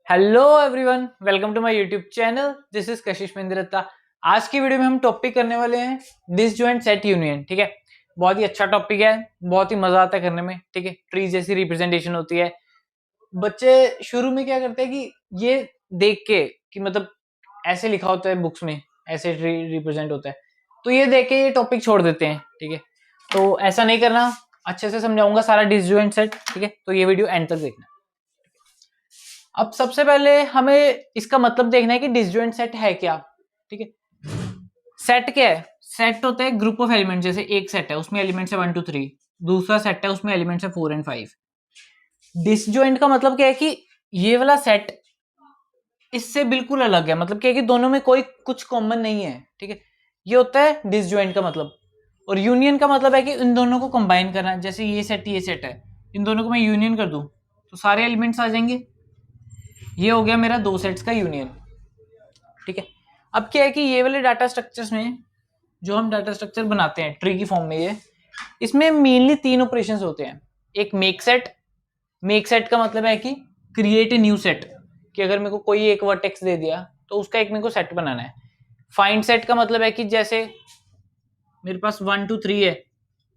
Hello everyone, welcome to my YouTube channel. This is Kashish Mendrata. आज की video में हम टॉपिक करने वाले हैं डिसजॉइंट सेट यूनियन। ठीक है, बहुत ही अच्छा टॉपिक है, बहुत ही मजा आता है करने में। ठीक है, ट्री जैसी रिप्रेजेंटेशन होती है। बच्चे शुरू में क्या करते हैं कि ये देख के कि मतलब ऐसे लिखा होता है बुक्स में, ऐसे ट्री रिप्रेजेंट होता है, तो ये देख के ये टॉपिक छोड़ देते हैं। ठीक है, तो ऐसा नहीं करना, अच्छे से समझाऊंगा सारा डिसजॉइंट सेट। ठीक है, तो ये वीडियो एंड तक देखना। अब सबसे पहले हमें इसका मतलब देखना है कि डिसजॉइंट सेट है क्या। ठीक है, सेट क्या है? सेट होता है ग्रुप ऑफ एलिमेंट। जैसे एक सेट है, उसमें एलिमेंट्स है 1 2 3। दूसरा सेट है, उसमें एलिमेंट्स है 4 और 5। डिसजॉइंट का मतलब क्या है कि ये वाला सेट इससे बिल्कुल अलग है। मतलब क्या है कि दोनों में कोई कुछ कॉमन नहीं है। ठीक है, ये होता है डिसजॉइंट का मतलब। और यूनियन का मतलब है कि इन दोनों को कंबाइन करना। जैसे ये सेट है, इन दोनों को मैं यूनियन कर दूं तो सारे एलिमेंट्स आ जाएंगे। ये हो गया मेरा दो सेट्स का यूनियन। ठीक है, अब क्या है कि ये वाले डाटा स्ट्रक्चर्स में, जो हम डाटा स्ट्रक्चर बनाते हैं ट्री की फॉर्म में, ये इसमें मेनली तीन ऑपरेशंस होते हैं। एक मेक सेट का मतलब है कि क्रिएट ए न्यू सेट, कि अगर मेरे को कोई एक वर्टेक्स दे दिया तो उसका एक मेरे को सेट बनाना है। फाइंड सेट का मतलब है कि जैसे मेरे पास 1 2 3 है,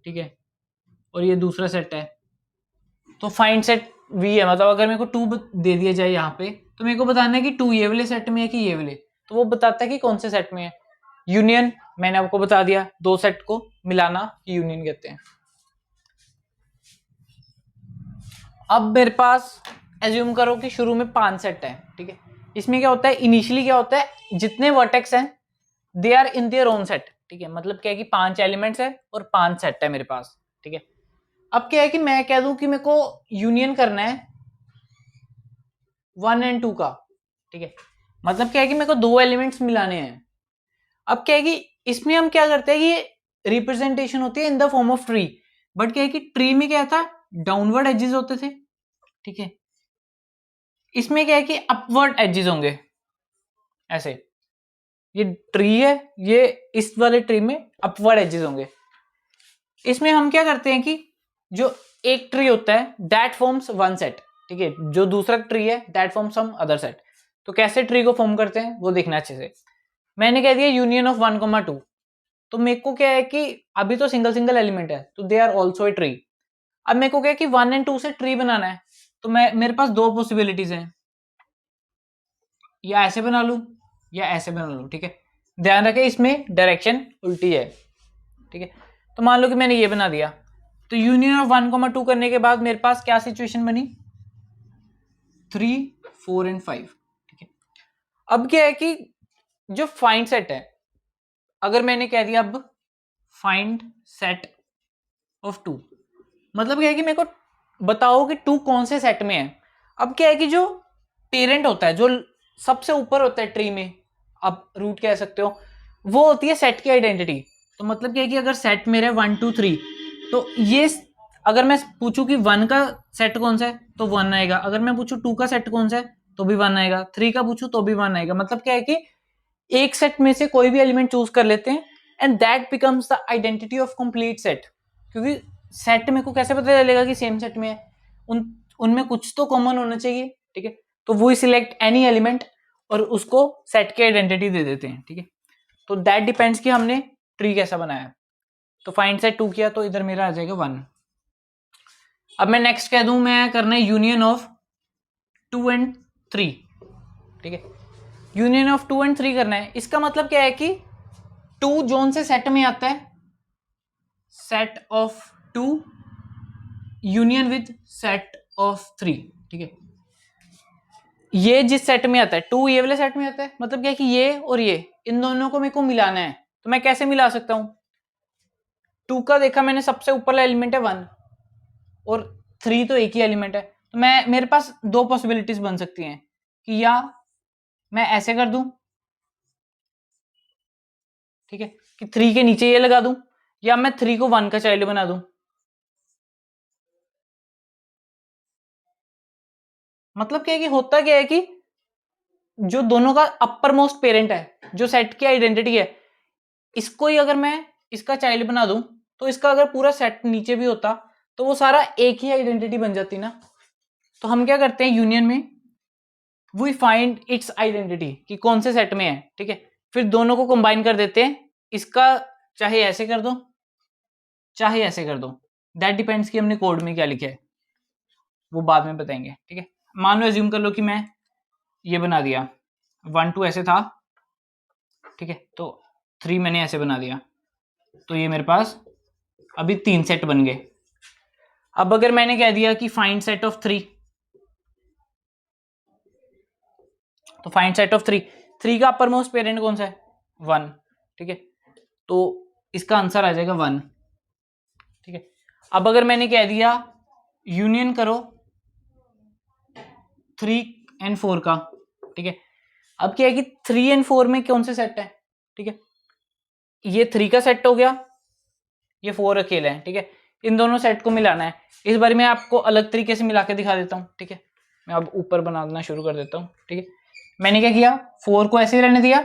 ठीक है, और ये दूसरा सेट है, तो फाइंड सेट वी है। मतलब अगर मेरे को टू दे दिया जाए यहाँ पे, तो मेरे को बताना है कि टू ये वाले सेट में है कि ये वाले, तो वो बताता है कि कौन से सेट में है। यूनियन मैंने आपको बता दिया, दो सेट को मिलाना यूनियन कहते हैं। अब मेरे पास एज्यूम करो कि शुरू में 5 सेट है। ठीक है, इसमें क्या होता है, इनिशियली क्या होता है, जितने वर्टेक्स हैं they are in their own set. ठीक है, मतलब क्या है कि 5 एलिमेंट्स है और 5 सेट है मेरे पास। ठीक है, अब क्या है कि मैं कह दूं कि मेरे को यूनियन करना है 1 और 2 का। ठीक है, मतलब क्या है कि मेरे को दो एलिमेंट्स मिलाने हैं। अब क्या है कि इसमें हम क्या करते हैं कि ये रिप्रेजेंटेशन होती है in the form of tree. But क्या है कि ट्री में क्या था, डाउनवर्ड एजेस होते थे। ठीक है, इसमें क्या है कि अपवर्ड एजेस होंगे ऐसे। ये ट्री है, ये इस वाले ट्री में अपवर्ड एजेस होंगे। इसमें हम क्या करते हैं कि जो एक ट्री होता है दैट फॉर्म्स वन सेट। ठीक है, जो दूसरा ट्री है that forms some other set. तो कैसे ट्री को फॉर्म करते हैं वो देखना अच्छे से। मैंने कह दिया यूनियन ऑफ 1 2, तो मेरे को क्या है कि अभी तो सिंगल सिंगल एलिमेंट है, तो they are also a tree. अब मेरे को क्या है कि 1 और 2 से ट्री बनाना है, तो मैं मेरे पास दो पॉसिबिलिटीज हैं, या ऐसे बना लूं या ऐसे बना लूं। ठीक है, ध्यान रखें इसमें डायरेक्शन उल्टी है। ठीक है, तो मान लो कि मैंने ये बना दिया, तो यूनियन ऑफ 1 2 करने के बाद मेरे पास क्या सिचुएशन बनी, 3 4 और 5। ठीक है, अब क्या है कि जो फाइंड सेट है, अगर मैंने कह दिया अब फाइंड सेट ऑफ 2, मतलब क्या है कि मेरे को बताओ कि 2 कौन से सेट में है। अब क्या है कि जो पेरेंट होता है, जो सबसे ऊपर होता है ट्री में, आप रूट कह सकते हो, वो होती है सेट की आइडेंटिटी। तो मतलब क्या है कि अगर सेट मेरे 1 2 3, तो ये अगर मैं पूछूं कि 1 का सेट कौन सा है तो 1 आएगा। अगर मैं पूछूं 2 का सेट कौन सा है तो भी 1 आएगा। 3 का पूछूं तो भी 1 आएगा। मतलब क्या है कि एक सेट में से कोई भी एलिमेंट चूज कर लेते हैं and that becomes the identity of complete set. क्योंकि सेट में को कैसे पता चलेगा कि सेम सेट में है, उन उनमें कुछ तो कॉमन होना चाहिए। ठीक है, तो वो सिलेक्ट एनी एलिमेंट और उसको सेट की आइडेंटिटी दे देते हैं। ठीक है, तो दैट डिपेंड्स कि हमने ट्री कैसा बनाया है। तो फाइंड सेट 2 किया तो इधर मेरा आ जाएगा 1। अब मैं नेक्स्ट कह दूं, मैं करना है यूनियन ऑफ 2 और 3। ठीक है, यूनियन ऑफ 2 और 3 करना है। इसका मतलब क्या है कि 2 जोन से सेट में आता है, set of 2 union with set of 3। ठीक है, ये जिस सेट में आता है 2 ये वाले सेट में आता है, मतलब क्या है कि ये और ये इन दोनों को मेरे को मिलाना है। तो मैं कैसे मिला सकता हूं, 2 का देखा मैंने सबसे ऊपर एलिमेंट है 1, और 3 तो एक ही एलिमेंट है। तो मैं मेरे पास दो पॉसिबिलिटीज बन सकती हैं कि या मैं ऐसे कर दूं, ठीक है, कि 3 के नीचे ये लगा दूं, या मैं 3 को 1 का चाइल्ड बना दूं। मतलब क्या है कि होता क्या है कि जो दोनों का अपर मोस्ट पेरेंट है, जो सेट की आइडेंटिटी है, इसको ही अगर मैं इसका चाइल्ड बना दूं, तो इसका अगर पूरा सेट नीचे भी होता तो वो सारा एक ही आइडेंटिटी बन जाती ना। तो हम क्या करते हैं यूनियन में, वी फाइंड इट्स आइडेंटिटी कि कौन से सेट में है, ठीक है। फिर दोनों को कंबाइन कर देते हैं, इसका चाहे ऐसे कर दो चाहे ऐसे कर दो, दैट डिपेंड्स कि हमने कोड में क्या लिखा है, वो बाद में बताएंगे, ठीक है। मान लो एज्यूम कर लो कि मैं ये बना दिया 1 2 ऐसे था, ठीक है, तो 3 मैंने ऐसे बना दिया, तो ये मेरे पास अभी 3 सेट बन गए। अब अगर मैंने कह दिया कि फाइंड सेट ऑफ 3, तो फाइंड सेट ऑफ 3 का अपर मोस्ट पेरेंट कौन सा है, 1, ठीक है, तो इसका आंसर आ जाएगा 1, ठीक है। अब अगर मैंने कह दिया यूनियन करो 3 and 4 का, ठीक है, अब क्या है कि 3 and 4 में कौन से सेट है, ठीक है, ये 3 का सेट हो गया, ये 4 अकेले हैं, ठीक है, इन दोनों सेट को मिलाना है। इस बार मैं आपको अलग तरीके से मिला के दिखा देता हूँ, ठीक है। मैं अब ऊपर बनाना शुरू कर देता हूँ, ठीक है। मैंने क्या किया, 4 को ऐसे ही रहने दिया,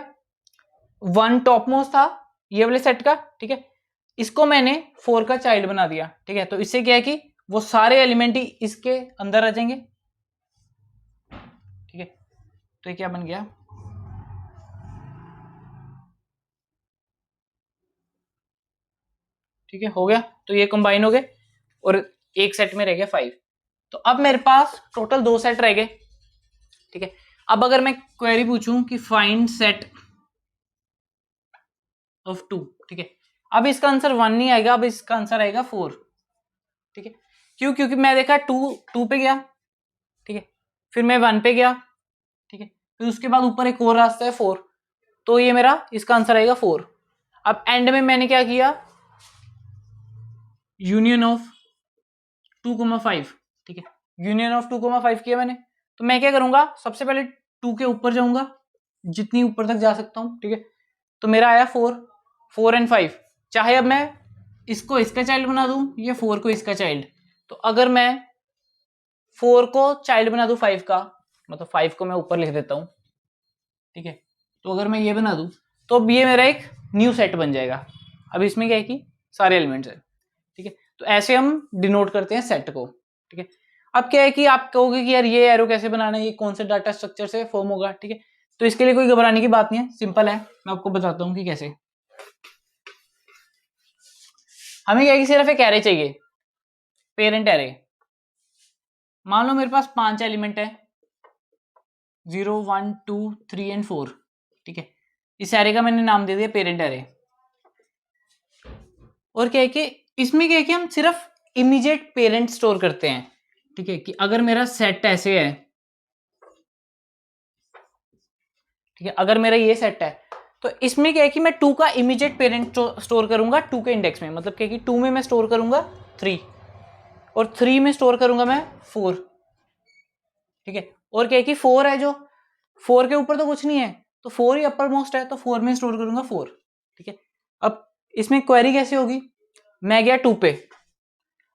1 टॉप मोस्ट था ये वाले सेट का, ठीक है, इसको मैंने 4 का चाइल्ड बना दिया, ठीक है। तो इससे क्या है कि वो सारे एलिमेंट ही इसके अंदर आ जाएंगे, ठीक है। तो ये क्या बन गया, ठीक है, हो गया। तो ये कंबाइन हो गए और एक सेट में रह गया 5। तो अब मेरे पास टोटल 2 सेट रह गए, ठीक है। अब अगर मैं क्वेरी पूछूं कि फाइंड सेट ऑफ 2, ठीक है, अब इसका आंसर 1 नहीं आएगा, अब इसका आंसर आएगा 4, ठीक है। क्यों, क्योंकि मैं देखा 2 पे गया, ठीक है, फिर मैं 1 पे गया, ठीक है, फिर उसके बाद ऊपर एक और रास्ता है 4, तो ये मेरा इसका आंसर आएगा 4। अब एंड में मैंने क्या किया, यूनियन ऑफ 2,5, ठीक है, यूनियन ऑफ 2,5 किया मैंने। तो मैं क्या करूंगा, सबसे पहले 2 के ऊपर जाऊंगा, जितनी ऊपर तक जा सकता हूं, ठीक है। तो मेरा आया 4 and 5, चाहे अब मैं इसको इसका चाइल्ड बना दूं या 4 को इसका चाइल्ड। तो अगर मैं 4 को चाइल्ड बना दूं 5 का, मतलब 5 को मैं ऊपर लिख देता हूं, ठीक है, तो अगर मैं ये बना दूं तो अब ये मेरा एक न्यू सेट बन जाएगा। अब इसमें क्या है कि सारे एलिमेंट्स है, ठीक है। तो ऐसे हम डिनोट करते हैं सेट को, ठीक है। अब क्या है कि आप कहोगे कि यार ये एरो कैसे बनाना है, ये कौन से डाटा स्ट्रक्चर से फॉर्म होगा, ठीक है। तो इसके लिए कोई घबराने की बात नहीं है, सिंपल है, मैं आपको बताता हूँ कि कैसे। हमें क्या है कि सिर्फ एक एरे चाहिए, पेरेंट एरे। मान लो मेरे पास 5 एलिमेंट है, 0 1 2 3 and 4, ठीक है। इस एरे का मैंने नाम दे दिया पेरेंट एरे। और क्या है कि इसमें क्या है कि हम सिर्फ इमीडिएट पेरेंट स्टोर करते हैं, ठीक है, कि अगर मेरा सेट ऐसे है, ठीक है, अगर मेरा ये सेट है तो इसमें क्या है कि मैं 2 का इमीडिएट पेरेंट स्टोर करूंगा 2 के इंडेक्स में, मतलब क्या है कि 2 में मैं स्टोर करूंगा 3 और 3 में स्टोर करूंगा मैं 4, ठीक है। और क्या है कि 4 है, जो 4 के ऊपर तो कुछ नहीं है, तो 4 ही अपर मोस्ट है, तो 4 में स्टोर करूंगा 4, ठीक है। अब इसमें क्वेरी कैसे होगी, मैं गया 2 पे।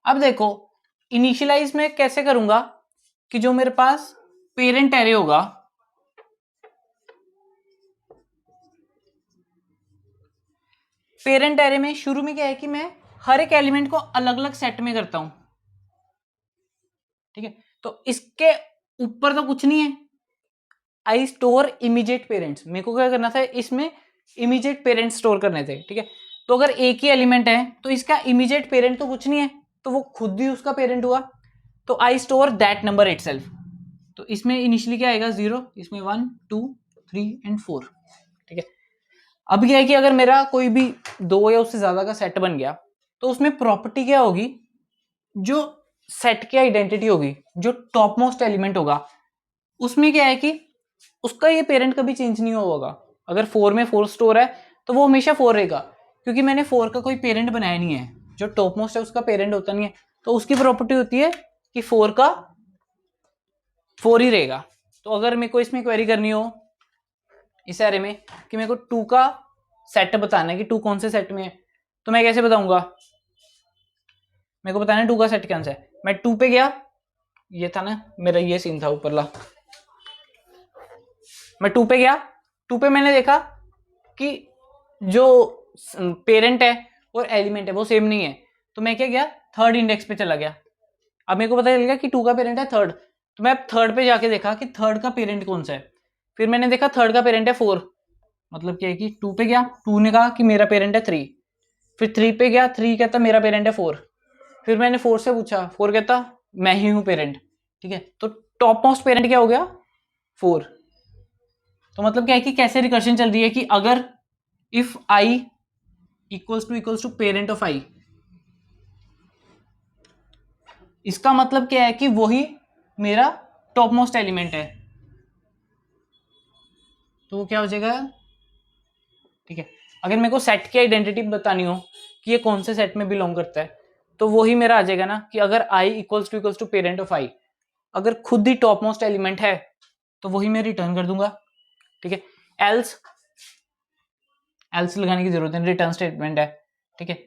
अब देखो इनिशियलाइज में कैसे करूंगा कि जो मेरे पास पेरेंट एरे होगा, पेरेंट एरे में शुरू में क्या है कि मैं हर एक एलिमेंट को अलग अलग सेट में करता हूं, ठीक है। तो इसके ऊपर तो कुछ नहीं है, आई स्टोर इमीडिएट पेरेंट्स, मेरे को क्या करना था, इसमें इमीडिएट पेरेंट्स स्टोर करने थे, ठीक है। तो अगर एक ही एलिमेंट है तो इसका इमीडिएट पेरेंट तो कुछ नहीं है, तो वो खुद ही उसका पेरेंट हुआ, तो I store that number itself. तो इसमें इनिशियली क्या आएगा 0, इसमें 1 2 3 and 4, ठीक है। अब क्या है कि अगर मेरा कोई भी 2 या उससे ज्यादा का सेट बन गया, तो उसमें प्रॉपर्टी क्या होगी, जो सेट की आइडेंटिटी होगी, जो टॉप मोस्ट एलिमेंट होगा, उसमें क्या है कि उसका ये पेरेंट कभी चेंज नहीं होगा। अगर 4 में 4 स्टोर है तो वो हमेशा 4 रहेगा, क्योंकि मैंने 4 का कोई पेरेंट बनाया नहीं है, जो टॉप मोस्ट है उसका पेरेंट होता नहीं है, तो उसकी प्रॉपर्टी होती है कि 4 का 4 ही रहेगा। तो अगर मेरे को इसमें क्वेरी करनी हो इस एरे में कि मेरे को 2 का सेट बताना है कि 2 कौन से सेट में है, तो मैं कैसे बताऊंगा, मेरे को बताना है 2 का सेट कौन सा है। मैं 2 पे गया, ये था ना मेरा, ये सीन था ऊपरला, मैं 2 पे गया, 2 पे मैंने देखा कि जो पेरेंट है और एलिमेंट है वो सेम नहीं है, तो मैं क्या गया, थर्ड इंडेक्स पे चला गया। अब मेरे को पता चल गया कि 2 का पेरेंट है 3rd, तो मैं अब थर्ड पे जाके देखा कि थर्ड का पेरेंट कौन सा है। फिर मैंने देखा थर्ड का पेरेंट है 4, मतलब क्या है कि 2 पे गया, 2 ने कहा कि मेरा पेरेंट है 3। फिर 3 पे गया, 3 कहता मेरा पेरेंट है 4। फिर मैंने 4 से पूछा, 4 कहता मैं ही हूं पेरेंट। ठीक है, तो टॉप मोस्ट पेरेंट क्या हो गया, 4। तो मतलब क्या है कि कैसे रिकर्शन चल रही है कि अगर if i equals to parent of i, इसका मतलब क्या है कि वही मेरा टॉप मोस्ट एलिमेंट है। तो वो क्या हो जाएगा, ठीक है। अगर मेरे को सेट की आइडेंटिटी बतानी हो कि ये कौन से सेट में बिलोंग करता है, तो वही मेरा आ जाएगा ना कि अगर i equals to parent of आई, अगर खुद ही टॉप मोस्ट एलिमेंट है तो वही मैं रिटर्न कर दूंगा। ठीक है, एल्स लगाने की जरूरत नहीं, रिटर्न स्टेटमेंट है। ठीक है,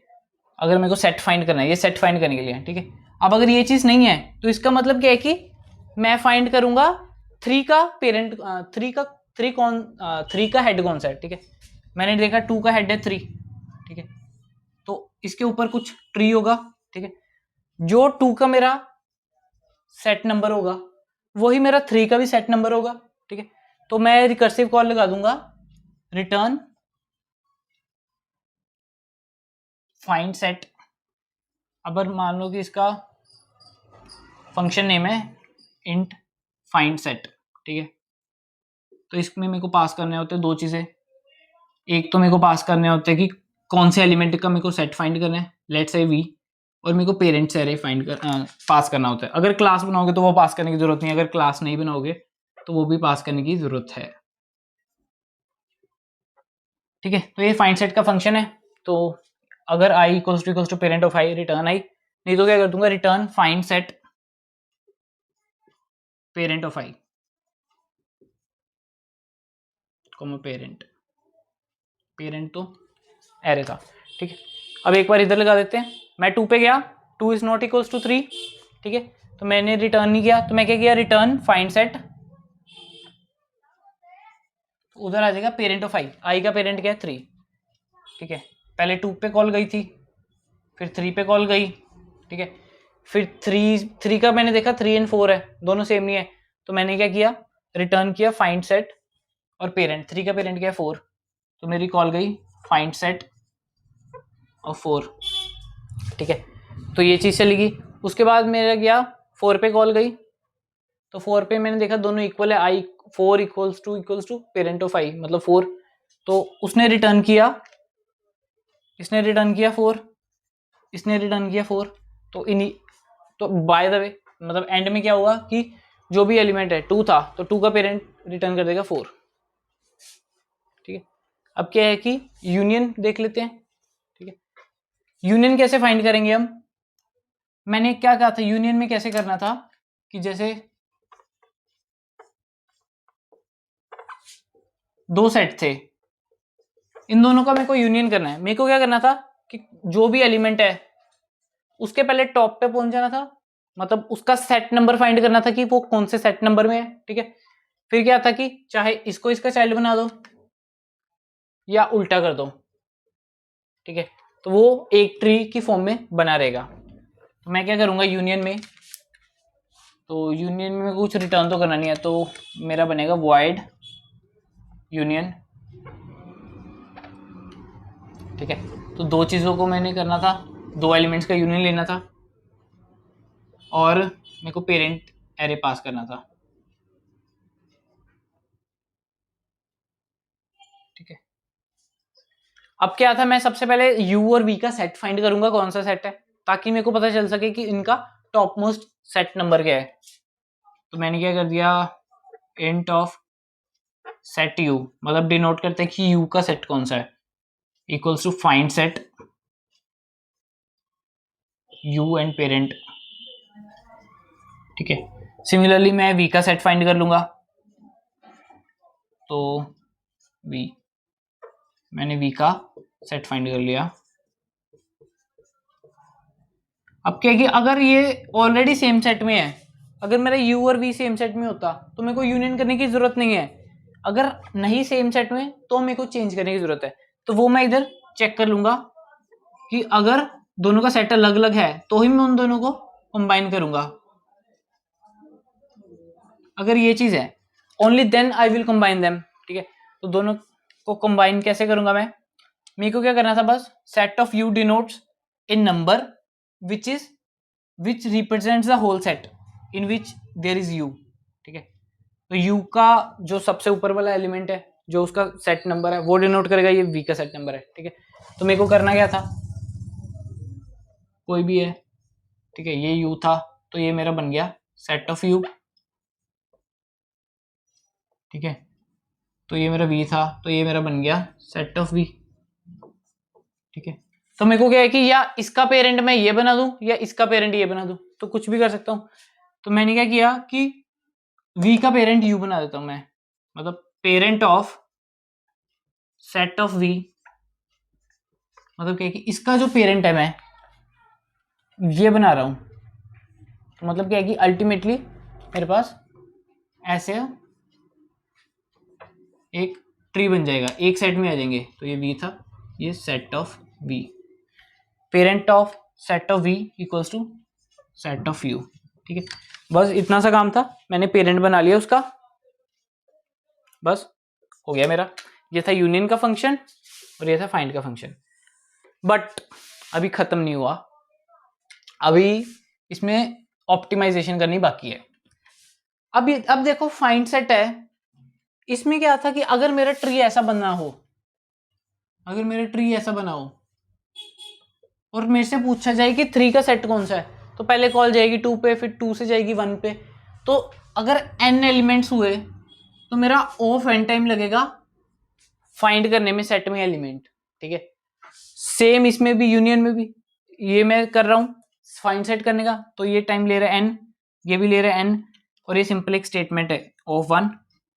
अगर मेरे को सेट फाइंड करना है, ये सेट फाइंड करने के लिए, ठीक है। अब अगर ये चीज नहीं है तो इसका मतलब क्या है कि मैं फाइंड करूंगा 3 का पेरेंट, 3 का हेड कौन सा है। ठीक है, मैंने देखा 2 का हेड है 3। ठीक है, तो इसके ऊपर कुछ ट्री होगा। ठीक है, जो 2 का मेरा सेट नंबर होगा वही मेरा 3 का भी सेट नंबर होगा। ठीक है, तो मैं रिकर्सिव कॉल लगा दूंगा, रिटर्न फाइंड सेट। अब मान लो कि इसका फंक्शन नेम है इंट फाइंड सेट। ठीक है, तो इसमें मेरे को पास करने होते हैं दो चीजें। एक तो मेरे को पास करने होते हैं कि कौन से एलिमेंट का मेरे को सेट फाइंड करना है, लेट्स से वी, और मेरे को पेरेंट्स एरे फाइंड कर पास करना होता है। अगर क्लास बनाओगे तो वो पास करने की जरूरत नहीं है, अगर क्लास नहीं बनाओगे तो वो भी पास करने की जरूरत है। ठीक है, तो ये फाइंड सेट का फंक्शन है। तो अगर i equals to parent of i, return i, नहीं तो क्या कर दूंगा, return find set parent of i comma parent. Parent तो एरे था। ठीक है, अब एक बार इधर लगा देते हैं। मैं 2 पे गया, 2 इज नॉट इक्वल्स टू 3। ठीक है, तो मैंने रिटर्न नहीं किया, तो मैं क्या किया, रिटर्न फाइंड सेट, उधर आ जाएगा पेरेंट ऑफ आई। आई का पेरेंट क्या है, 3। ठीक है, पहले 2 पे कॉल गई थी, फिर 3 पे कॉल गई। ठीक है, फिर 3 का मैंने देखा 3 एंड 4 है, दोनों सेम नहीं है, तो मैंने क्या किया, रिटर्न किया फाइंड सेट और पेरेंट। 3 का पेरेंट क्या है, 4, तो मेरी कॉल गई फाइंड सेट और 4। ठीक है, तो ये चीज़ चलेगी। उसके बाद मेरा गया 4 पे कॉल गई, तो 4 पे मैंने देखा दोनों इक्वल है, आई 4 इक्वल्स टू पेरेंट ऑफ आई मतलब 4। तो उसने रिटर्न किया, इसने रिटर्न किया 4, इसने रिटर्न किया 4। तो इन, तो बाय द वे मतलब एंड में क्या हुआ कि जो भी एलिमेंट है 2 था, तो 2 का पेरेंट रिटर्न कर देगा 4। ठीक है, अब क्या है कि यूनियन देख लेते हैं। ठीक है, यूनियन कैसे फाइंड करेंगे हम, मैंने क्या कहा था यूनियन में कैसे करना था कि जैसे दो सेट थे, इन दोनों का मेरे को यूनियन करना है। मेरे को क्या करना था कि जो भी एलिमेंट है उसके पहले टॉप पे पहुंच जाना था, मतलब उसका सेट नंबर फाइंड करना था कि वो कौन से सेट नंबर में है। ठीक है, फिर क्या था कि चाहे इसको इसका चाइल्ड बना दो या उल्टा कर दो। ठीक है, तो वो एक ट्री की फॉर्म में बना रहेगा। तो मैं क्या करूंगा यूनियन में, तो यूनियन में कुछ रिटर्न तो करना नहीं है, तो मेरा बनेगा वॉइड यूनियन। ठीक है, तो दो चीज़ों को मैंने करना था, दो एलिमेंट्स का यूनियन लेना था और मेरे को पेरेंट एरे पास करना था। ठीक है, अब क्या था, मैं सबसे पहले u और v का सेट फाइंड करूंगा कौन सा सेट है, ताकि मेरे को पता चल सके कि इनका टॉप मोस्ट सेट नंबर क्या है। तो मैंने क्या कर दिया, इंट ऑफ सेट u, मतलब डिनोट करते हैं कि u का सेट कौन सा है, equals to find set u and parent. ठीक है, सिमिलरली मैं v का सेट फाइंड कर लूंगा, तो v, मैंने v का सेट फाइंड कर लिया। अब क्या है कि अगर ये ऑलरेडी सेम सेट में है, अगर मेरा u और v सेम सेट में होता तो मेरे को यूनियन करने की जरूरत नहीं है। अगर नहीं सेम सेट में तो मेरे को चेंज करने की जरूरत है, तो वो मैं इधर चेक कर लूंगा कि अगर दोनों का सेट अलग अलग है तो ही मैं उन दोनों को कंबाइन करूंगा। अगर ये चीज है only then I will combine them, ठीक है। तो दोनों को कंबाइन कैसे करूंगा मैं, मेरे को क्या करना था बस, set of u denotes in number which represents the whole set in which there is u, ठीक है। तो यू का जो सबसे ऊपर वाला एलिमेंट है, जो उसका सेट नंबर है, वो डिनोट करेगा ये वी का सेट नंबर है, ठीक है। तो मेरे को करना क्या था, कोई भी है, ठीक है, ये यू था, तो ये मेरा बन गया सेट ऑफ यू, ठीक है। तो ये मेरा वी था, तो ये मेरा बन गया सेट ऑफ वी, ठीक है। तो मेरे को क्या है कि या इसका पेरेंट मैं ये बना दूं या इसका पेरेंट ये बना दूं, तो कुछ भी कर सकता हूं। तो मैंने क्या किया कि वी का पेरेंट यू बना देता हूं मैं, मतलब parent of set of v, मतलब क्या है कि इसका जो पेरेंट है मैं ये बना रहा हूं। तो मतलब क्या है कि अल्टीमेटली मेरे पास ऐसे एक ट्री बन जाएगा, एक सेट में आ जाएंगे। तो ये वी था, ये set of v, parent of set of v equals to set of u, ठीक है। बस इतना सा काम था, मैंने पेरेंट बना लिया उसका, बस हो गया मेरा। ये था यूनियन का फंक्शन और ये था फाइंड का फंक्शन। बट अभी खत्म नहीं हुआ, अभी इसमें ऑप्टिमाइजेशन करनी बाकी है। अब देखो फाइंड सेट है, इसमें क्या था कि अगर मेरा ट्री ऐसा बना हो, अगर मेरा ट्री ऐसा बना हो और मेरे से पूछा जाए कि 3 का सेट कौन सा है, तो पहले कॉल जाएगी 2 पे, फिर 2 से जाएगी 1 पे। तो अगर n एलिमेंट्स हुए तो मेरा ऑफ n टाइम लगेगा फाइंड करने में सेट में एलिमेंट, ठीक है। सेम इसमें भी, यूनियन में भी ये मैं कर रहा हूं फाइंड सेट करने का, तो ये टाइम ले रहा है n, ये भी ले रहा है n, और ये सिंपल एक स्टेटमेंट है ऑफ 1,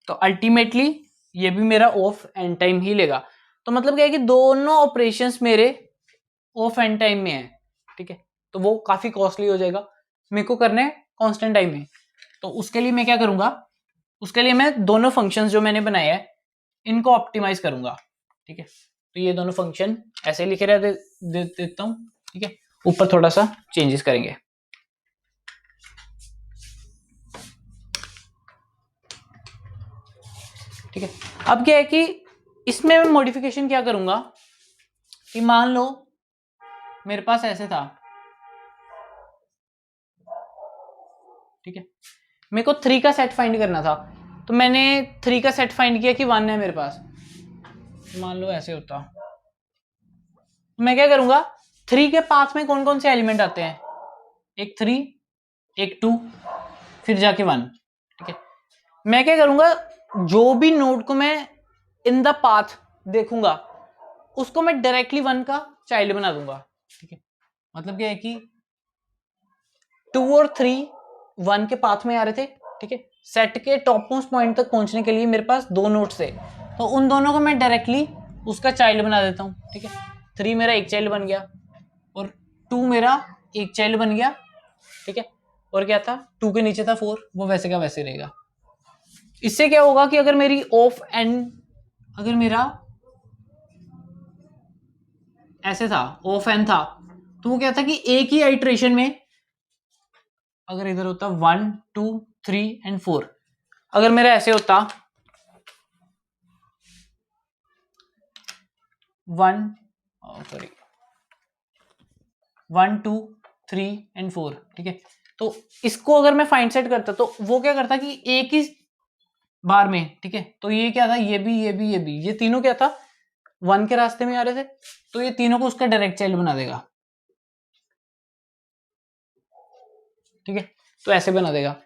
तो अल्टीमेटली ये भी मेरा ऑफ n टाइम ही लेगा। तो मतलब क्या है कि दोनों ऑपरेशंस मेरे ऑफ एन टाइम में है, ठीक है। तो वो काफी कॉस्टली हो जाएगा, मेरे को करना है कांस्टेंट टाइम में। तो उसके लिए मैं क्या करूंगा, उसके लिए मैं दोनों फंक्शंस जो मैंने बनाए हैं इनको ऑप्टिमाइज करूंगा, ठीक है। तो ये दोनों फंक्शन ऐसे लिखे रहते देता हूं, ठीक है। ऊपर थोड़ा सा चेंजेस करेंगे, ठीक है। अब क्या है कि इसमें मैं मॉडिफिकेशन क्या करूंगा कि मान लो मेरे पास ऐसे था, ठीक है, मेरे को 3 का सेट फाइंड करना था। तो मैंने 3 का सेट फाइंड किया कि 1 है मेरे पास, मान लो ऐसे होता। मैं क्या करूंगा, 3 के पाथ में कौन कौन से एलिमेंट आते हैं, एक 3, एक 2, फिर जाके 1, ठीक है। मैं क्या करूंगा, जो भी नोड को मैं इन द पाथ देखूंगा उसको मैं डायरेक्टली 1 का चाइल्ड बना दूंगा, ठीक है। मतलब क्या है कि 2 और 3 1 के पाथ में आ रहे थे, ठीक है। सेट के टॉप मोस्ट पॉइंट तक पहुंचने के लिए मेरे पास 2 नोड्स थे, तो उन दोनों को मैं डायरेक्टली उसका चाइल्ड बना देता हूं, ठीक है। 3 मेरा एक चाइल्ड बन गया और 2 मेरा एक चाइल्ड बन गया, ठीक है। और क्या था, 2 के नीचे था 4, वो वैसे का वैसे रहेगा। इससे क्या होगा कि अगर मेरी ऑफ एन, अगर मेरा ऐसे था ऑफ एन था, तो वो क्या था कि एक ही आइट्रेशन में, अगर इधर होता 1 2 3 एंड 4, अगर मेरा ऐसे होता 1 सॉरी 1 2 3 एंड 4, ठीक है। तो इसको अगर मैं फाइंड सेट करता तो वो क्या करता कि एक ही बार में, ठीक है। तो ये क्या था, ये भी ये भी ये भी, ये तीनों क्या था 1 के रास्ते में आ रहे थे, तो ये तीनों को उसका डायरेक्ट चाइल्ड बना देगा, ठीक है। तो ऐसे बना देगा।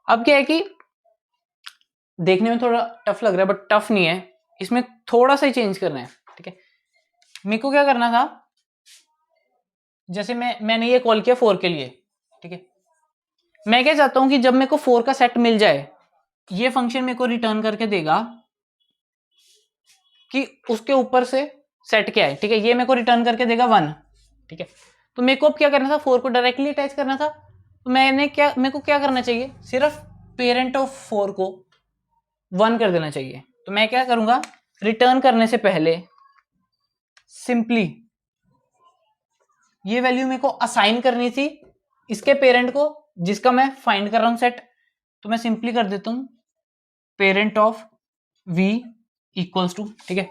अब क्या है कि देखने में थोड़ा टफ लग रहा है, बट टफ नहीं है, इसमें थोड़ा सा ही चेंज करना है, ठीक है। मेरे को क्या करना था, जैसे मैंने ये कॉल किया 4 के लिए, ठीक है। मैं क्या चाहता हूं कि जब मेरे को 4 का सेट मिल जाए, ये फंक्शन मेरे को रिटर्न करके देगा कि उसके ऊपर से सेट क्या है, ठीक है। ये मेरे को रिटर्न करके देगा 1, ठीक है। तो मेरे को अब क्या करना था, 4 को डायरेक्टली अटैच करना था। तो मेरे को क्या करना चाहिए, सिर्फ पेरेंट ऑफ 4 को 1 कर देना चाहिए। तो मैं क्या करूंगा, रिटर्न करने से पहले सिंपली ये वैल्यू मेरे को असाइन करनी थी इसके पेरेंट को, जिसका मैं फाइंड कर रहा हूं सेट। तो मैं सिंपली कर देता हूं parent of v equals to, ठीक है,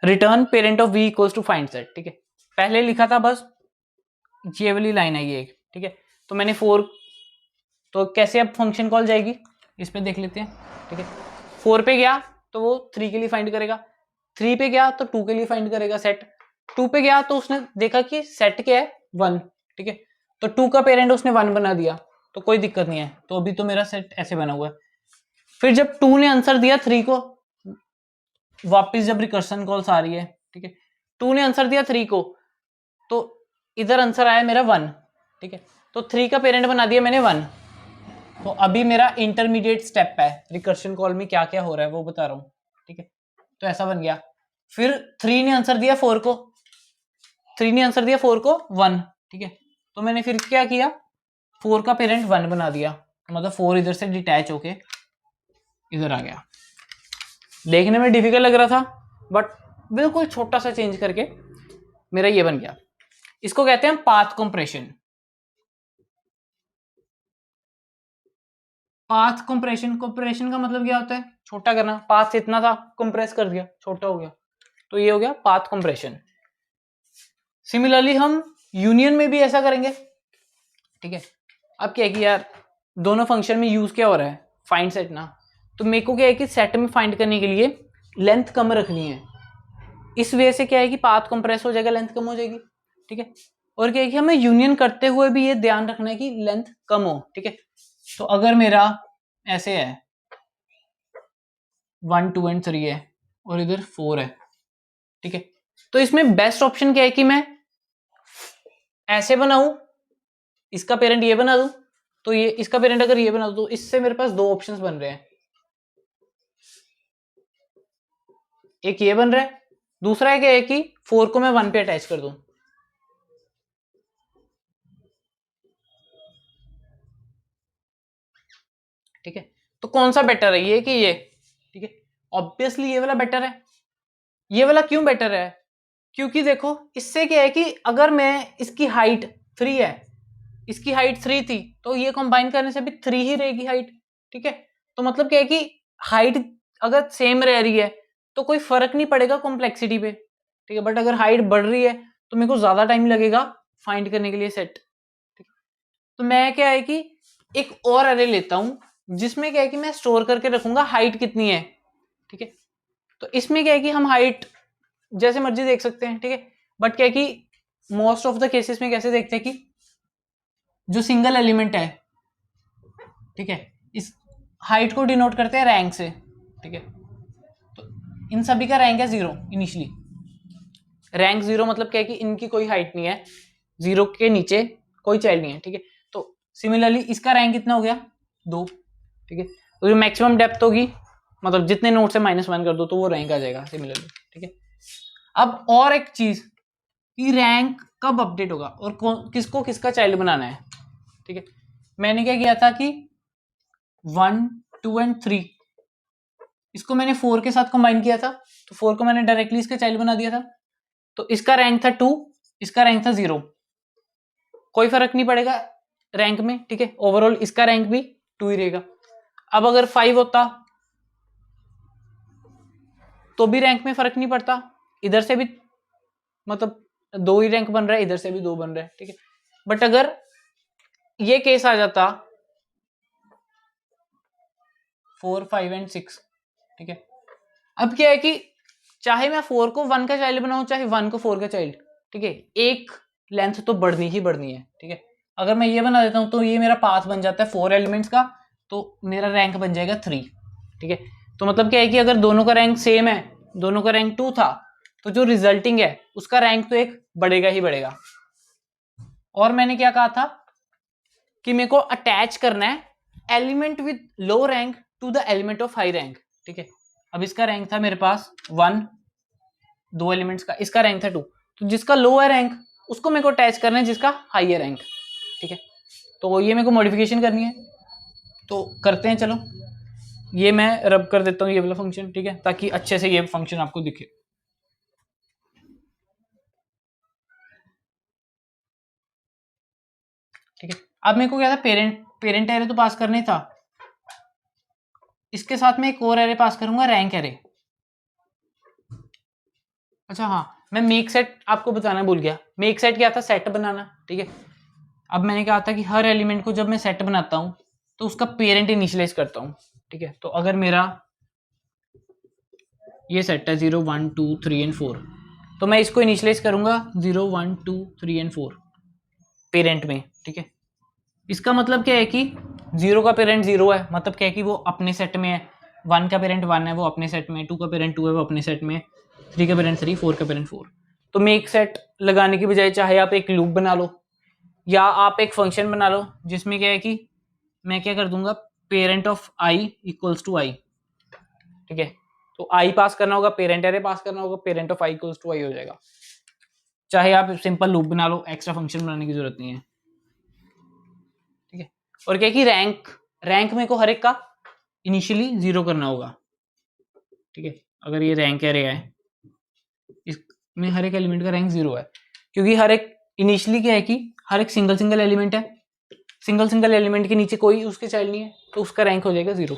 return parent of v equals to find set, ठीक है। पहले लिखा था बस ये वाली लाइन है ये एक, ठीक है। तो मैंने 4, तो कैसे अब फंक्शन कॉल जाएगी इस पे देख लेते हैं, ठीक है। 4 पे गया तो वो 3 के लिए फाइंड करेगा, 3 पे गया तो 2 के लिए फाइंड करेगा सेट, 2 पे गया तो उसने देखा कि सेट क्या है 1, ठीक है। तो 2 का पेरेंट उसने 1 बना दिया, तो कोई दिक्कत नहीं है, तो अभी तो मेरा सेट ऐसे बना हुआ है। फिर जब 2 ने आंसर दिया 3 को, वापस जब रिकर्सन कॉल्स आ रही है, ठीक है, 2 ने आंसर दिया 3 को, तो इधर आंसर आया मेरा 1, ठीक है। तो 3 का पेरेंट बना दिया मैंने 1, तो अभी मेरा इंटरमीडिएट स्टेप है, रिकर्शन कॉल में क्या क्या हो रहा है वो बता रहा हूँ, ठीक है। तो ऐसा बन गया। फिर 3 ने आंसर दिया 4 को, 3 ने आंसर दिया 4 को 1, ठीक है। तो मैंने फिर क्या किया, 4 का पेरेंट 1 बना दिया, मतलब 4 इधर से डिटैच होके इधर आ गया। देखने में डिफिकल्ट लग रहा था, बट बिल्कुल छोटा सा चेंज करके मेरा ये बन गया। इसको कहते हैं path compression. Path compression, compression का मतलब क्या होता है, छोटा करना। पाथ इतना था, कंप्रेस कर दिया, छोटा हो गया, तो ये हो गया पाथ कंप्रेशन। सिमिलरली हम यूनियन में भी ऐसा करेंगे, ठीक है। अब क्या है कि यार दोनों फंक्शन में यूज क्या हो रहा है, फाइंड सेट ना, तो मेरे को क्या है कि सेट में फाइंड करने के लिए लेंथ कम रखनी है, इस वजह से क्या है कि पाथ कंप्रेस हो जाएगा, लेंथ कम हो जाएगी, ठीक है। और क्या है कि हमें यूनियन करते हुए भी ये ध्यान रखना है कि लेंथ कम हो, ठीक है। तो अगर मेरा ऐसे है 1 2 एंड 3 है और इधर 4 है, ठीक है, तो इसमें बेस्ट ऑप्शन क्या है कि मैं ऐसे बनाऊं, इसका पेरेंट ये बना दूं, तो ये इसका पेरेंट अगर ये बना दूं, तो इससे मेरे पास दो ऑप्शंस बन रहे हैं, एक ये बन रहा है, दूसरा क्या है कि 4 को मैं 1 पे अटैच कर दूं, ठीक है। तो कौन सा बेटर है, ये कि ये, ठीक है। ऑब्वियसली ये वाला बेटर है। ये वाला क्यों बेटर है, क्योंकि देखो इससे क्या है कि अगर मैं इसकी हाइट 3 है, इसकी हाइट 3 थी, तो ये कंबाइन करने से भी 3 ही रहेगी हाइट, ठीक है। तो मतलब क्या है कि हाइट अगर सेम रह रही है तो कोई फर्क नहीं पड़ेगा कॉम्प्लेक्सिटी पे, ठीक है। बट अगर हाइट बढ़ रही है तो मेरे को ज्यादा टाइम लगेगा फाइंड करने के लिए सेट, ठीक है। तो मैं क्या है कि एक और अरे लेता हूं जिसमें क्या है कि मैं स्टोर करके रखूंगा हाइट कितनी है, ठीक है। तो इसमें क्या है कि हम हाइट जैसे मर्जी देख सकते हैं, ठीक है। बट क्या है कि मोस्ट ऑफ द केसेस में कैसे देखते हैं कि जो सिंगल एलिमेंट है, ठीक है, इस हाइट को डिनोट करते हैं रैंक से, ठीक है। तो इन सभी का रैंक है 0 इनिशियली, रैंक 0 मतलब क्या है कि इनकी कोई हाइट नहीं है, 0 के नीचे कोई चाइल्ड नहीं है, ठीक है। तो सिमिलरली इसका रैंक कितना हो गया 2, ठीक है। तो जो मैक्सिमम डेप्थ होगी, मतलब जितने नोट से -1 कर दो तो वो रैंक आ जाएगा सिमिलरली, ठीक है। अब और एक चीज कि रैंक कब अपडेट होगा और किसको किसका चाइल्ड बनाना है, ठीक है। मैंने क्या किया था कि 1 2 एंड 3 इसको मैंने 4 के साथ कंबाइन किया था, तो 4 को मैंने डायरेक्टली इसका चाइल्ड बना दिया था, तो इसका रैंक था 2, इसका रैंक था 0, कोई फर्क नहीं पड़ेगा रैंक में, ठीक है। ओवरऑल इसका रैंक भी 2 ही रहेगा। अब अगर 5 होता तो भी रैंक में फर्क नहीं पड़ता, इधर से भी मतलब 2 ही रैंक बन रहा है, इधर से भी 2 बन रहा है, ठीक है। बट अगर ये केस आ जाता 4 5 एंड 6, ठीक है। अब क्या है कि चाहे मैं 4 को 1 का चाइल्ड बनाऊं, चाहे 1 को 4 का चाइल्ड, ठीक है, एक लेंथ तो बढ़नी ही बढ़नी है, ठीक है। अगर मैं ये बना देता हूं तो ये मेरा पाथ बन जाता है 4 एलिमेंट्स का, तो मेरा रैंक बन जाएगा 3, ठीक है। तो मतलब क्या है कि अगर दोनों का रैंक सेम है, दोनों का रैंक 2 था, तो जो रिजल्टिंग है उसका रैंक तो एक बढ़ेगा ही बढ़ेगा। और मैंने क्या कहा था कि मेरे को अटैच करना है element with low rank to the element of high rank, ठीक है। अब इसका रैंक था मेरे पास 1, 2 एलिमेंट्स का, इसका रैंक था 2, तो जिसका लो है रैंक उसको मेरे को अटैच करना है जिसका हाई है रैंक, ठीक है। तो ये मेरे को मॉडिफिकेशन करनी है, तो करते हैं चलो। ये मैं रब कर देता हूँ ये वाला फंक्शन, ठीक है, ताकि अच्छे से ये फंक्शन आपको दिखे। ठीक है, अब मेरे को क्या था पेरेंट पेरेंट एरे तो पास करना ही था, इसके साथ में एक और एरे पास करूंगा, रैंक एरे। अच्छा हाँ, मैं मेक सेट आपको बताना भूल गया। मेक सेट क्या था? सेट बनाना, ठीक है। अब मैंने कहा था कि हर एलिमेंट को जब मैं सेट बनाता हूं तो उसका पेरेंट इनिशियलाइज करता हूं, ठीक है। तो अगर मेरा ये सेट है 0 1 2 3 एंड 4, तो मैं इसको इनिशियलाइज करूंगा 0 1 2 3 एंड 4 पेरेंट में, ठीक है। इसका मतलब क्या है कि 0 का पेरेंट 0 है, मतलब क्या है कि वो अपने सेट में है। 1 का पेरेंट 1 है, वो अपने सेट में है। 2 का पेरेंट 2 है, वो अपने सेट में है। 3 का पेरेंट 3, 4 का पेरेंट 4। तो मेक सेट लगाने की बजाय चाहे आप एक लूप बना लो या आप एक फंक्शन बना लो, जिसमें क्या है कि मैं क्या कर दूंगा, parent of i equals to i, ठीक है। तो आई पास करना होगा, पेरेंट एरे पास करना होगा, parent of i equals to i हो जाएगा। चाहे आप सिंपल लूप बना लो, एक्स्ट्रा फंक्शन बनाने की जरूरत नहीं है, ठीक है। और क्या कि रैंक में को हर एक का इनिशियली 0 करना होगा, ठीक है। अगर ये रैंक एरे है, इसमें हर एक एलिमेंट का रैंक 0 है, क्योंकि हर एक इनिशियली क्या है कि हर एक सिंगल एलिमेंट है, सिंगल एलिमेंट के नीचे कोई उसके चाइल्ड नहीं है, तो उसका रैंक हो जाएगा 0,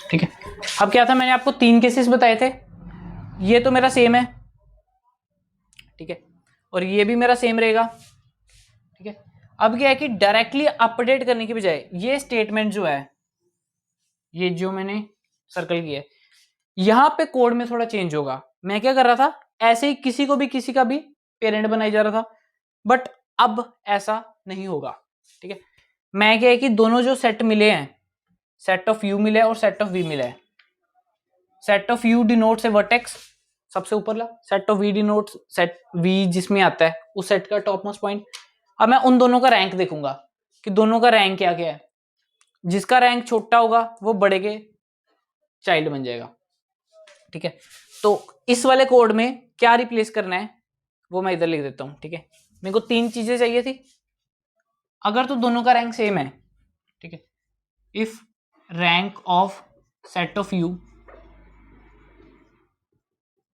ठीक है। अब क्या था, मैंने आपको 3 केसेस बताए थे। ये तो मेरा सेम है, ठीक है, और ये भी मेरा सेम रहेगा, ठीक है। अब क्या है कि डायरेक्टली अपडेट करने की बजाय ये स्टेटमेंट जो है, ये जो मैंने सर्कल किया है, यहां पे कोड में थोड़ा चेंज होगा। मैं क्या कर रहा था, ऐसे ही किसी को भी किसी का भी पेरेंट बनाई जा रहा था, बट अब ऐसा नहीं होगा, ठीक है। मैं क्या है कि दोनों जो सेट मिले हैं, सेट ऑफ यू मिले और सेट ऑफ वी मिले हैं। Set of u denotes a vertex, सबसे ऊपरला। Set of v denotes set v जिसमें आता है उस सेट का टॉप मोस्ट पॉइंट। अब मैं उन दोनों का रैंक देखूंगा कि दोनों का रैंक क्या क्या है। जिसका रैंक छोटा होगा वो बड़े के चाइल्ड बन जाएगा, ठीक है। तो इस वाले कोड में क्या रिप्लेस करना है वो मैं इधर लिख देता हूं, ठीक है। मेरे को 3 चीजें चाहिए थी। अगर तो दोनों का रैंक सेम है, ठीक है, if rank of set of u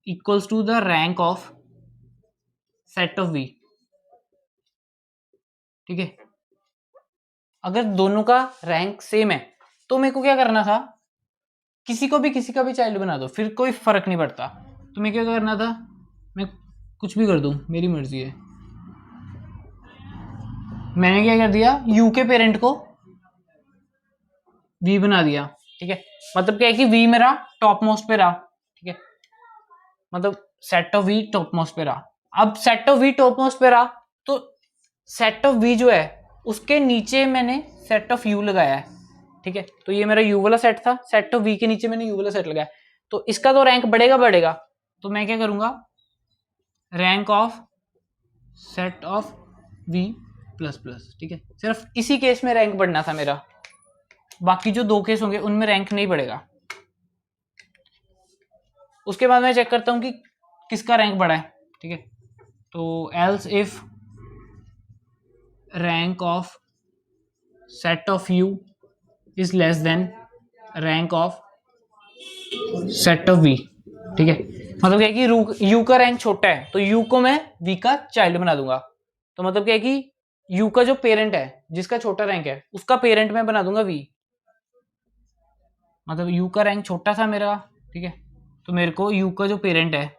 equals to the rank of set of v, ठीक है। अगर दोनों का रैंक सेम है तो मेरे को क्या करना था, किसी को भी किसी का भी चाइल्ड बना दो, फिर कोई फर्क नहीं पड़ता। तो मैं क्या करना था, मैं कुछ भी कर दूं, मेरी मर्जी है। मैंने क्या कर दिया, यू के पेरेंट को वी बना दिया, ठीक है। मतलब क्या है कि वी मेरा टॉप मोस्ट पे रहा, ठीक है। मतलब set of v top most पे रहा। अब set of v top most पे रहा तो सेट ऑफ वी जो है उसके नीचे मैंने सेट ऑफ यू लगाया है, ठीक है। तो ये मेरा यू वाला सेट था, सेट ऑफ वी के नीचे मैंने यू वाला सेट लगाया, तो इसका तो रैंक बढ़ेगा। तो मैं क्या करूंगा, rank of set of v plus plus, ठीक है। सिर्फ इसी केस में रैंक बढ़ना था मेरा, बाकी जो 2 केस होंगे उनमें रैंक नहीं बढ़ेगा। उसके बाद मैं चेक करता हूं कि किसका रैंक बढ़ा है, ठीक है। तो else if rank of set of u is less than rank of set of v, ठीक है। मतलब क्या है कि यू का रैंक छोटा है तो यू को मैं वी का चाइल्ड बना दूंगा। तो मतलब क्या है कि यू का जो पेरेंट है जिसका छोटा रैंक है उसका पेरेंट मैं बना दूंगा वी। मतलब यू का रैंक छोटा था मेरा, ठीक है, तो मेरे को यू का जो पेरेंट है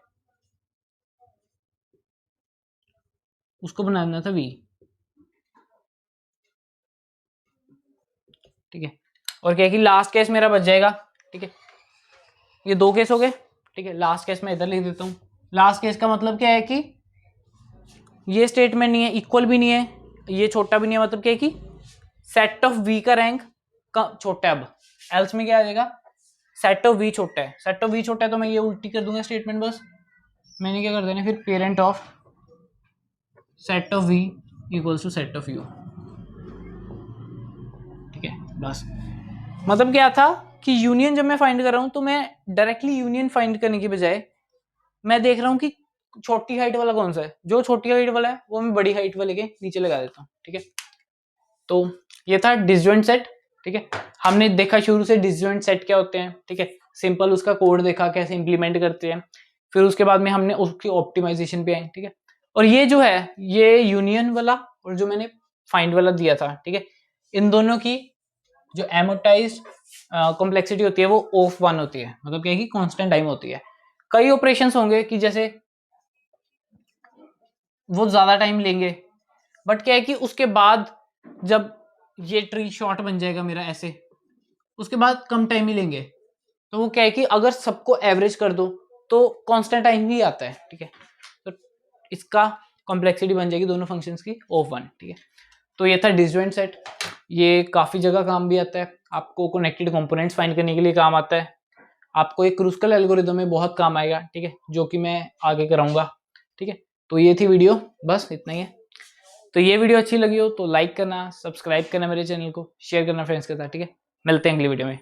उसको बना देना था वी, ठीक है। और क्या है कि लास्ट केस मेरा बच जाएगा, ठीक है। ये 2 केस हो गए, ठीक है। लास्ट केस मैं इधर लिख देता हूँ। लास्ट केस का मतलब क्या है कि ये स्टेटमेंट नहीं है, इक्वल भी नहीं है, ये छोटा भी नहीं है। मतलब क्या है कि सेट ऑफ वी का रैंक छोटा है। अब एल्स में क्या आ जाएगा, सेट ऑफ वी छोटा है, सेट ऑफ वी छोटा है तो मैं ये उल्टी कर दूंगा स्टेटमेंट। बस मैंने क्या कर देना फिर, parent of set of v equals to set of u, ठीक है। बस मतलब क्या था कि यूनियन जब मैं फाइंड कर रहा हूं तो मैं डायरेक्टली यूनियन फाइंड करने की बजाय मैं देख रहा हूं कि छोटी हाइट वाला कौन सा है। जो छोटी हाइट वाला है वो मैं बड़ी हाइट वाले के नीचे लगा देता हूँ, ठीक है। तो ये था डिसजॉइंट सेट, ठीक है। हमने देखा शुरू से डिसजॉइंट सेट क्या होते हैं, ठीक है। सिंपल उसका कोड देखा कैसे इंप्लीमेंट करते हैं, फिर उसके बाद में हमने उसकी ऑप्टिमाइजेशन पे आए, ठीक है। और ये जो है ये यूनियन वाला और जो मैंने फाइंड वाला दिया था, ठीक है, इन दोनों की जो एमोटाइज कॉम्प्लेक्सिटी होती है वो ऑफ 1 होती है, मतलब क्या है कि कांस्टेंट टाइम होती है। कई ऑपरेशंस होंगे कि जैसे वो ज्यादा टाइम लेंगे, बट क्या है कि उसके बाद जब ये ट्री शॉर्ट बन जाएगा मेरा ऐसे, उसके बाद कम टाइम ही लेंगे। तो वो क्या है कि अगर सबको एवरेज कर दो तो कांस्टेंट टाइम ही आता है, ठीक है। तो इसका कॉम्प्लेक्सिटी बन जाएगी दोनों फंक्शंस की ऑफ 1, ठीक है। तो ये था डिसजॉइंट सेट, ये काफी जगह काम भी आता है, आपको कनेक्टेड कंपोनेंट्स फाइंड करने के लिए काम आता है, आपको एक क्रूस्कल एल्गोरिदम में बहुत काम आएगा, ठीक है, जो कि मैं आगे कराऊंगा, ठीक है। तो ये थी वीडियो, बस इतना ही है। तो ये वीडियो अच्छी लगी हो तो लाइक करना, सब्सक्राइब करना मेरे चैनल को, शेयर करना फ्रेंड्स के साथ, ठीक है। मिलते हैं अगली वीडियो में।